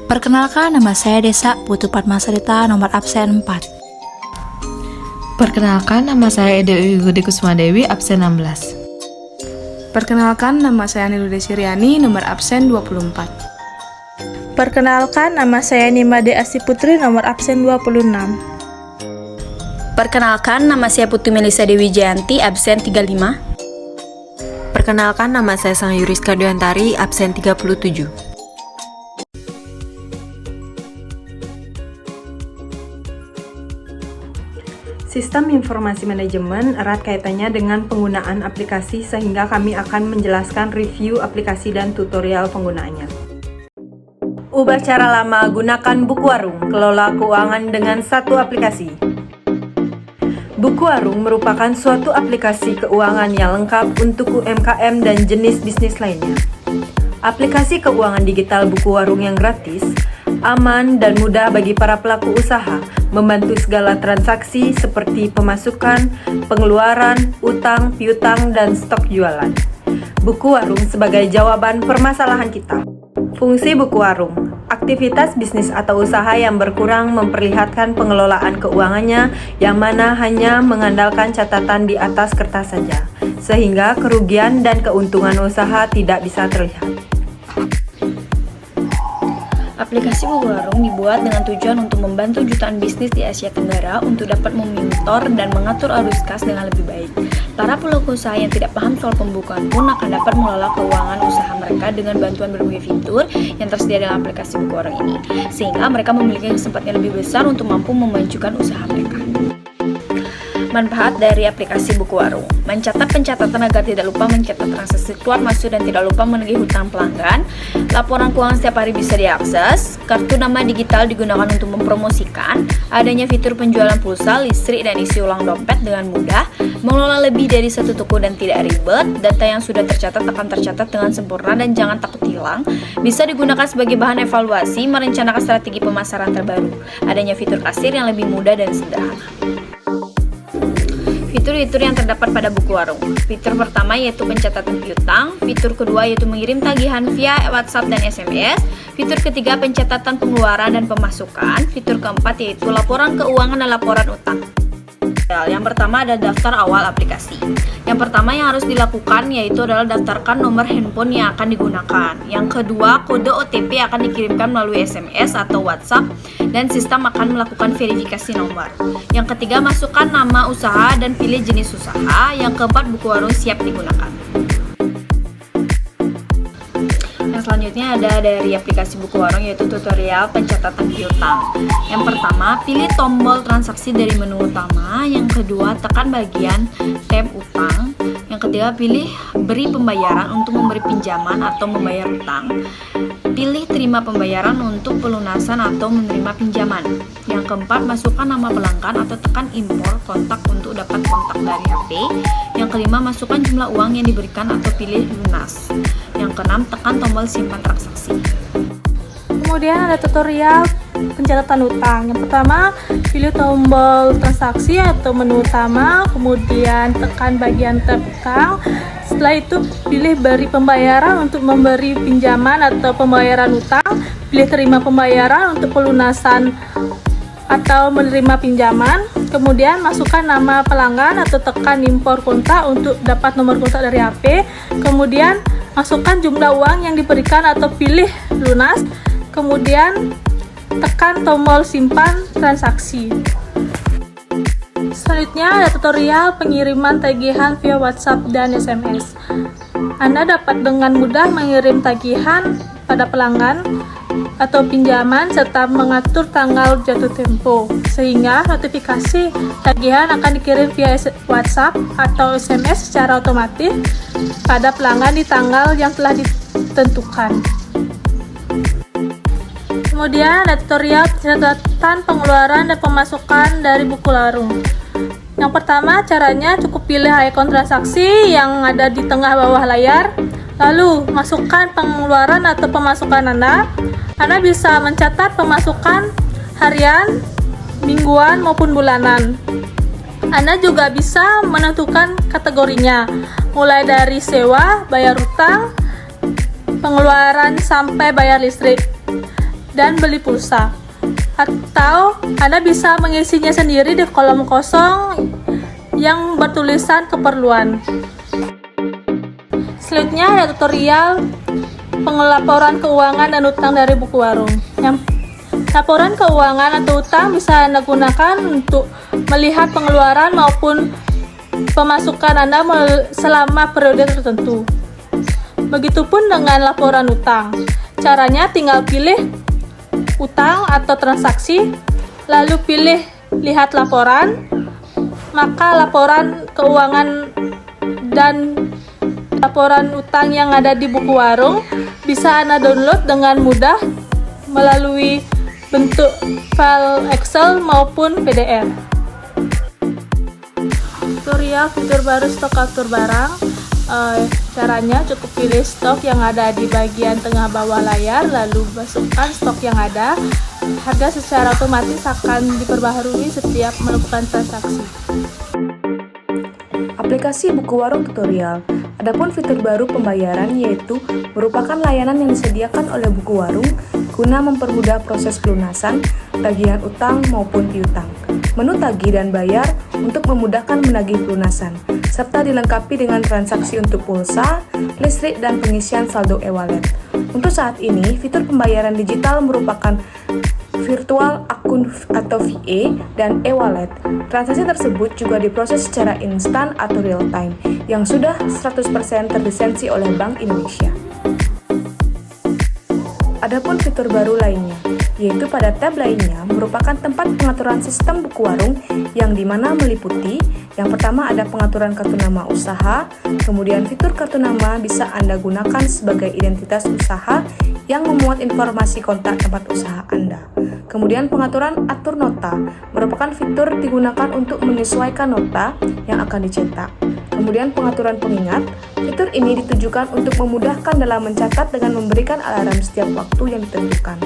Perkenalkan, nama saya Desa Putu Padmasarita, nomor absen 4. Perkenalkan, nama saya Dewi Gudi Kusmadewi, absen 16. Perkenalkan, nama saya Nilude Siriani, nomor absen 24. Perkenalkan, nama saya Nimade Asti Putri, nomor absen 26. Perkenalkan, nama saya Putu Melisa Dewi Jayanti, absen 35. Perkenalkan, nama saya Sang Yuriska Duyantari, absen 37. Sistem informasi manajemen erat kaitannya dengan penggunaan aplikasi sehingga kami akan menjelaskan review aplikasi dan tutorial penggunaannya. Ubah cara lama, gunakan Bukuwarung, kelola keuangan dengan satu aplikasi. Bukuwarung merupakan suatu aplikasi keuangan yang lengkap untuk UMKM dan jenis bisnis lainnya. Aplikasi keuangan digital Bukuwarung yang gratis, aman dan mudah bagi para pelaku usaha, membantu segala transaksi seperti pemasukan, pengeluaran, utang, piutang, dan stok jualan. Bukuwarung sebagai jawaban permasalahan kita. Fungsi Bukuwarung: aktivitas bisnis atau usaha yang berkurang memperlihatkan pengelolaan keuangannya yang mana hanya mengandalkan catatan di atas kertas saja, sehingga kerugian dan keuntungan usaha tidak bisa terlihat. Aplikasi Bukuwarung dibuat dengan tujuan untuk membantu jutaan bisnis di Asia Tenggara untuk dapat memonitor dan mengatur arus kas dengan lebih baik. Para pelaku usaha yang tidak paham soal pembukuan pun akan dapat mengelola keuangan usaha mereka dengan bantuan berbagai fitur yang tersedia dalam aplikasi Bukuwarung ini, sehingga mereka memiliki kesempatan lebih besar untuk mampu memajukan usaha mereka. Manfaat dari aplikasi Bukuwarung: mencatat pencatatan agar tidak lupa mencatat transaksi keluar masuk dan tidak lupa menagih hutang pelanggan. Laporan keuangan setiap hari bisa diakses. Kartu nama digital digunakan untuk mempromosikan. Adanya fitur penjualan pulsa, listrik, dan isi ulang dompet dengan mudah. Mengelola lebih dari satu toko dan tidak ribet. Data yang sudah tercatat akan tercatat dengan sempurna dan jangan takut hilang. Bisa digunakan sebagai bahan evaluasi, merencanakan strategi pemasaran terbaru. Adanya fitur kasir yang lebih mudah dan sederhana. Fitur-fitur yang terdapat pada Bukuwarung. Fitur pertama yaitu pencatatan piutang. Fitur kedua yaitu mengirim tagihan via WhatsApp dan SMS. Fitur ketiga pencatatan pengeluaran dan pemasukan. Fitur keempat yaitu laporan keuangan dan laporan utang. Yang pertama ada daftar awal aplikasi. Yang pertama yang harus dilakukan yaitu adalah daftarkan nomor handphone yang akan digunakan. Yang kedua, kode OTP akan dikirimkan melalui SMS atau WhatsApp dan sistem akan melakukan verifikasi nomor. Yang ketiga, masukkan nama usaha dan pilih jenis usaha. Yang keempat, Bukuwarung siap digunakan. Yang selanjutnya ada dari aplikasi Bukuwarung yaitu tutorial pencatatan piutang. Yang pertama, pilih tombol transaksi dari menu utama. Yang kedua, tekan bagian tab utang. Yang ketiga, pilih beri pembayaran untuk memberi pinjaman atau membayar utang. Pilih terima pembayaran untuk pelunasan atau menerima pinjaman. Yang keempat, masukkan nama pelanggan atau tekan impor kontak untuk dapat kontak dari HP. Yang kelima, masukkan jumlah uang yang diberikan atau pilih lunas. Yang keenam, tekan tombol simpan transaksi. Kemudian ada tutorial pencatatan utang. Yang pertama, pilih tombol transaksi atau menu utama, kemudian tekan bagian tab utang. Setelah itu, pilih beri pembayaran untuk memberi pinjaman atau pembayaran utang. Pilih terima pembayaran untuk pelunasan atau menerima pinjaman. Kemudian masukkan nama pelanggan atau tekan impor kontak untuk dapat nomor kontak dari HP. Kemudian masukkan jumlah uang yang diberikan atau pilih lunas. Kemudian tekan tombol simpan transaksi. Selanjutnya ada tutorial pengiriman tagihan via WhatsApp dan SMS. Anda dapat dengan mudah mengirim tagihan pada pelanggan atau pinjaman serta mengatur tanggal jatuh tempo, sehingga notifikasi tagihan akan dikirim via WhatsApp atau SMS secara otomatis pada pelanggan di tanggal yang telah ditentukan. Kemudian ada tutorial pencatatan pengeluaran dan pemasukan dari Bukuwarung. Yang pertama, caranya cukup pilih ikon transaksi yang ada di tengah bawah layar. Lalu, masukkan pengeluaran atau pemasukan Anda. Anda bisa mencatat pemasukan harian, mingguan, maupun bulanan. Anda juga bisa menentukan kategorinya, mulai dari sewa, bayar utang, pengeluaran, sampai bayar listrik. dan beli pulsa. Atau Anda bisa mengisinya sendiri di kolom kosong yang bertulisan keperluan. Selanjutnya ada tutorial pengelaporan keuangan dan utang dari buku warung. Laporan keuangan atau utang bisa Anda gunakan untuk melihat pengeluaran maupun pemasukan Anda selama periode tertentu. Begitupun dengan laporan utang. Caranya tinggal pilih utang atau transaksi, lalu pilih lihat laporan, maka laporan keuangan dan laporan utang yang ada di buku warung bisa Anda download dengan mudah melalui bentuk file Excel maupun PDF. Tutorial fitur baru stok atur barang. Caranya cukup pilih stok yang ada di bagian tengah bawah layar, lalu masukkan stok yang ada. Harga secara otomatis akan diperbaharui setiap melakukan transaksi. Aplikasi buku warung tutorial. Adapun fitur baru pembayaran yaitu merupakan layanan yang disediakan oleh buku warung guna mempermudah proses pelunasan, tagihan utang maupun piutang, menu tagih dan bayar untuk memudahkan menagih pelunasan, serta dilengkapi dengan transaksi untuk pulsa, listrik, dan pengisian saldo e-wallet. Untuk saat ini, fitur pembayaran digital merupakan virtual akun atau VA dan e-wallet. Transaksi tersebut juga diproses secara instan atau real time yang sudah 100% terlisensi oleh Bank Indonesia. Adapun fitur baru lainnya, yaitu pada tab lainnya merupakan tempat pengaturan sistem buku warung yang dimana meliputi yang pertama ada pengaturan kartu nama usaha, kemudian fitur kartu nama bisa Anda gunakan sebagai identitas usaha yang memuat informasi kontak tempat usaha Anda. Kemudian pengaturan atur nota merupakan fitur digunakan untuk menyesuaikan nota yang akan dicetak. Kemudian pengaturan pengingat, fitur ini ditujukan untuk memudahkan dalam mencatat dengan memberikan alarm setiap waktu yang ditentukan.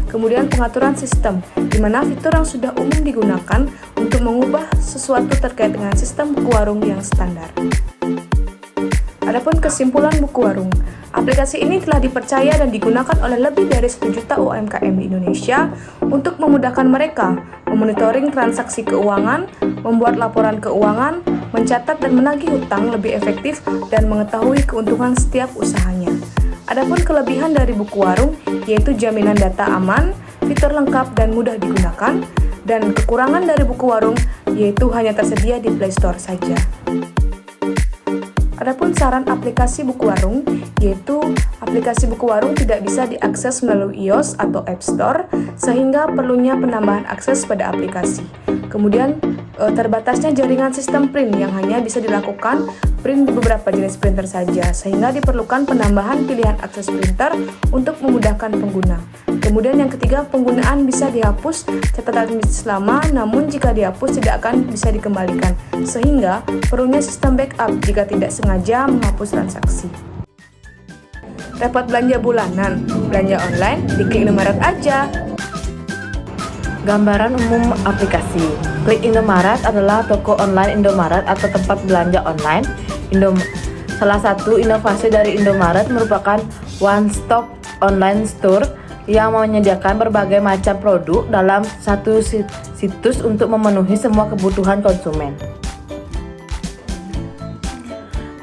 Kemudian pengaturan sistem, di mana fitur yang sudah umum digunakan untuk mengubah sesuatu terkait dengan sistem buku warung yang standar. Adapun kesimpulan buku warung, aplikasi ini telah dipercaya dan digunakan oleh lebih dari 1 juta UMKM di Indonesia untuk memudahkan mereka memonitoring transaksi keuangan, membuat laporan keuangan, mencatat dan menagih hutang lebih efektif, dan mengetahui keuntungan setiap usahanya. Adapun kelebihan dari buku warung yaitu jaminan data aman, fitur lengkap dan mudah digunakan, dan kekurangan dari buku warung yaitu hanya tersedia di Play Store saja. Adapun saran aplikasi buku warung, yaitu aplikasi buku warung tidak bisa diakses melalui iOS atau App Store, sehingga perlunya penambahan akses pada aplikasi. Kemudian, terbatasnya jaringan sistem print yang hanya bisa dilakukan print di beberapa jenis printer saja, sehingga diperlukan penambahan pilihan akses printer untuk memudahkan pengguna. Kemudian yang ketiga, penggunaan bisa dihapus catatan bisnis lama, namun jika dihapus tidak akan bisa dikembalikan, sehingga perlunya sistem backup jika tidak sengaja menghapus transaksi. Repot belanja bulanan, belanja online, diklik Indomaret aja. Gambaran umum aplikasi. Klik Indomaret adalah toko online Indomaret atau tempat belanja online. Salah satu inovasi dari Indomaret merupakan one-stop online store yang menyediakan berbagai macam produk dalam satu situs untuk memenuhi semua kebutuhan konsumen.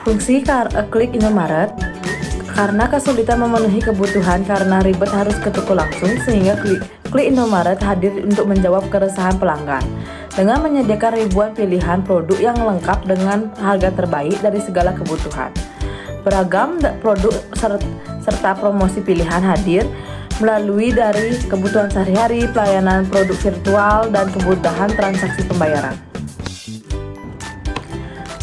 Fungsi klik Indomaret. Karena kesulitan memenuhi kebutuhan karena ribet harus ke toko langsung, sehingga klik Indomaret hadir untuk menjawab keresahan pelanggan. Dengan menyediakan ribuan pilihan produk yang lengkap dengan harga terbaik dari segala kebutuhan. Beragam produk serta promosi pilihan hadir melalui dari kebutuhan sehari-hari, pelayanan produk virtual, dan kemudahan transaksi pembayaran.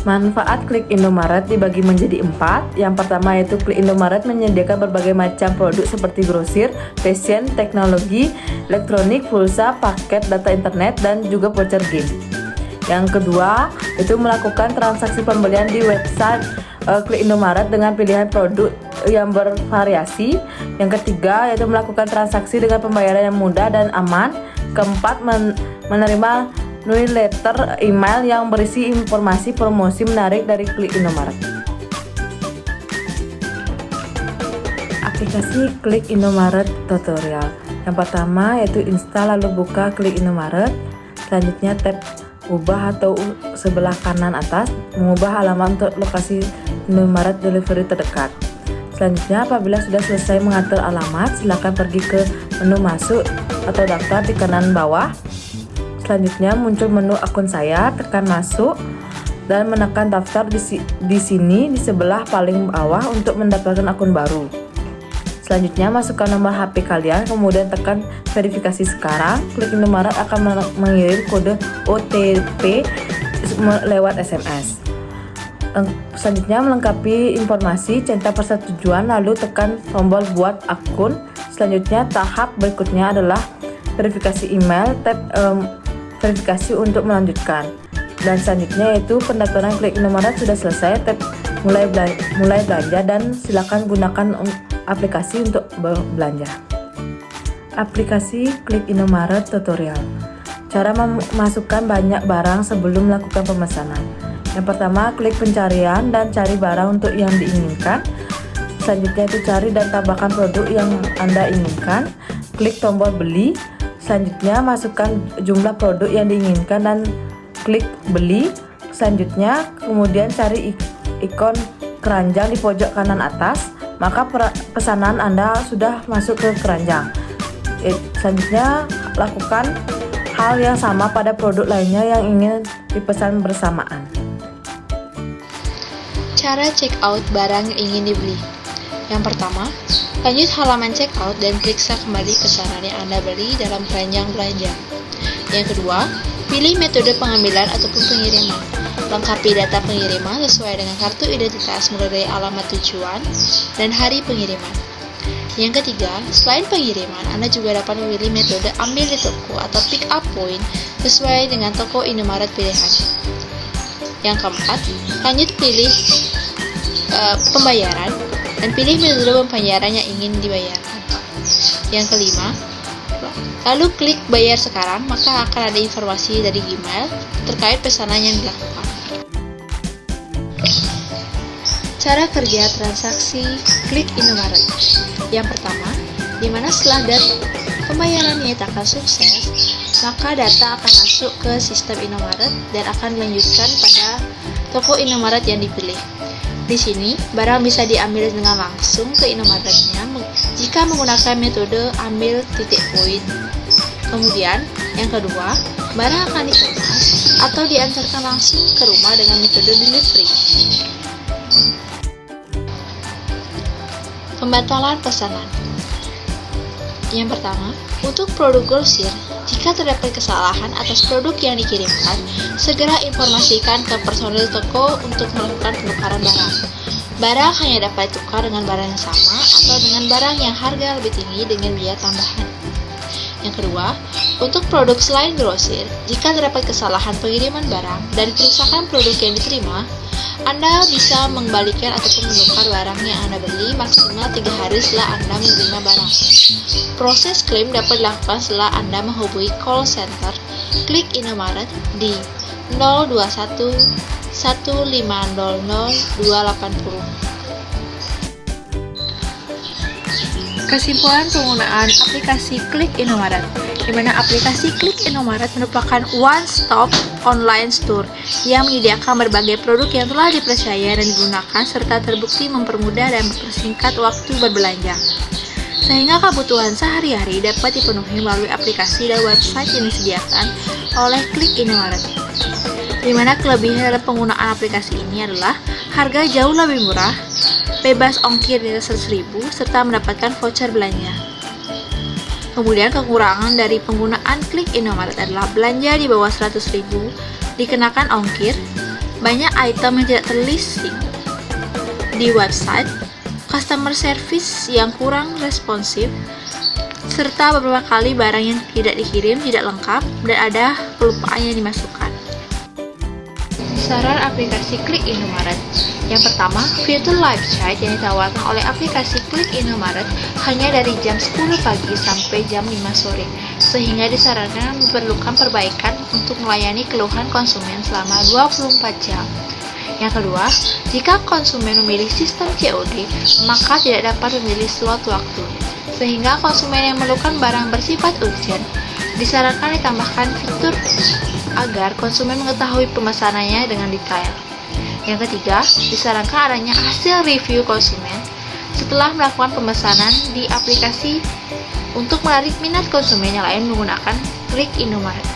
Manfaat klik Indomaret dibagi menjadi 4. Yang pertama yaitu klik Indomaret menyediakan berbagai macam produk seperti grosir, fashion, teknologi, elektronik, pulsa, paket data internet, dan juga voucher game. Yang kedua itu melakukan transaksi pembelian di website klik Indomaret dengan pilihan produk yang bervariasi. Yang ketiga yaitu melakukan transaksi dengan pembayaran yang mudah dan aman. Keempat, menerima newsletter email yang berisi informasi promosi menarik dari klik Indomaret. Aplikasi Klik Indomaret tutorial. Yang pertama yaitu install lalu buka Klik Indomaret. Selanjutnya tab ubah atau sebelah kanan atas mengubah halaman untuk lokasi Indomaret delivery terdekat. Selanjutnya apabila sudah selesai mengatur alamat, silakan pergi ke menu masuk atau daftar di kanan bawah. Selanjutnya muncul menu akun saya, tekan masuk dan menekan daftar di sini di sebelah paling bawah untuk mendapatkan akun baru. Selanjutnya masukkan nomor HP kalian, kemudian tekan verifikasi sekarang. Klik Indomaret akan mengirim kode OTP lewat SMS. Selanjutnya melengkapi informasi, centang persetujuan, lalu tekan tombol buat akun. Selanjutnya tahap berikutnya adalah verifikasi email, tab verifikasi untuk melanjutkan. Dan selanjutnya yaitu pendaftaran Klik Indomaret sudah selesai, tab mulai belanja dan silakan gunakan aplikasi untuk belanja. Aplikasi Klik Indomaret tutorial. Cara memasukkan banyak barang sebelum melakukan pemesanan. Yang pertama, klik pencarian dan cari barang untuk yang diinginkan. Selanjutnya itu cari dan tambahkan produk yang Anda inginkan. Klik tombol beli. Selanjutnya masukkan jumlah produk yang diinginkan dan klik beli. Selanjutnya kemudian cari ikon keranjang di pojok kanan atas, maka pesanan Anda sudah masuk ke keranjang. Selanjutnya lakukan hal yang sama pada produk lainnya yang ingin dipesan bersamaan. Cara check out barang yang ingin dibeli. Yang pertama, lanjut halaman check out dan periksa kembali pesanan yang Anda beli dalam keranjang belanja. Yang kedua, pilih metode pengambilan ataupun pengiriman. Lengkapi data pengiriman sesuai dengan kartu identitas mulai dari alamat tujuan dan hari pengiriman. Yang ketiga, selain pengiriman, Anda juga dapat memilih metode ambil di toko atau pick up point sesuai dengan toko Indomaret pilihan. Yang keempat, lanjut pilih pembayaran dan pilih metode pembayaran yang ingin dibayarkan. Yang kelima, lalu klik bayar sekarang, maka akan ada informasi dari Gmail terkait pesanan yang dilakukan. Cara kerja transaksi Klik Indomaret. Yang pertama, di mana setelah pembayaran dinyatakan sukses, maka data akan masuk ke sistem Indomaret dan akan dilanjutkan pada toko Indomaret yang dipilih. Di sini, barang bisa diambil dengan langsung ke Indomaretnya jika menggunakan metode ambil titik poin. Kemudian, yang kedua, barang akan dikemas atau diantarkan langsung ke rumah dengan metode delivery. Pembatalan pesanan. Yang pertama, untuk produk grosir, jika terdapat kesalahan atas produk yang dikirimkan, segera informasikan ke personil toko untuk melakukan penukaran barang. Barang hanya dapat ditukar dengan barang yang sama atau dengan barang yang harga lebih tinggi dengan biaya tambahan. Yang kedua, untuk produk selain grosir, jika terdapat kesalahan pengiriman barang dan kerusakan produk yang diterima, Anda bisa mengembalikan ataupun menukar barang yang Anda beli maksimal 3 hari setelah Anda menerima barang. Proses klaim dapat dilakukan setelah Anda menghubungi call center Klik Indomaret di 021 1500 280. Kesimpulan penggunaan aplikasi Klik Indomaret, di mana aplikasi Klik Indomaret merupakan one-stop online store yang menyediakan berbagai produk yang telah dipercaya dan digunakan serta terbukti mempermudah dan mempersingkat waktu berbelanja, sehingga kebutuhan sehari-hari dapat dipenuhi melalui aplikasi dan website yang disediakan oleh Klik Indomaret. Di mana kelebihan dalam penggunaan aplikasi ini adalah harga jauh lebih murah, bebas ongkir di atas 100.000, serta mendapatkan voucher belanja. Kemudian kekurangan dari penggunaan Klik Indomaret adalah belanja di bawah 100.000, dikenakan ongkir, banyak item yang tidak terlisting di website, customer service yang kurang responsif, serta beberapa kali barang yang tidak dikirim tidak lengkap dan ada kelupaan yang dimasukkan. Saran aplikasi Klik Indomaret. Yang pertama, fitur live chat yang ditawarkan oleh aplikasi Klik Indomaret hanya dari jam 10 pagi sampai jam 5 sore, sehingga disarankan memerlukan perbaikan untuk melayani keluhan konsumen selama 24 jam. Yang kedua, jika konsumen memilih sistem COD, maka tidak dapat memilih slot waktu. Sehingga konsumen yang memerlukan barang bersifat urgent, disarankan ditambahkan fitur agar konsumen mengetahui pemesanannya dengan detail. Yang ketiga, disarankan adanya hasil review konsumen setelah melakukan pemesanan di aplikasi untuk menarik minat konsumen yang lain menggunakan klik Indomaret.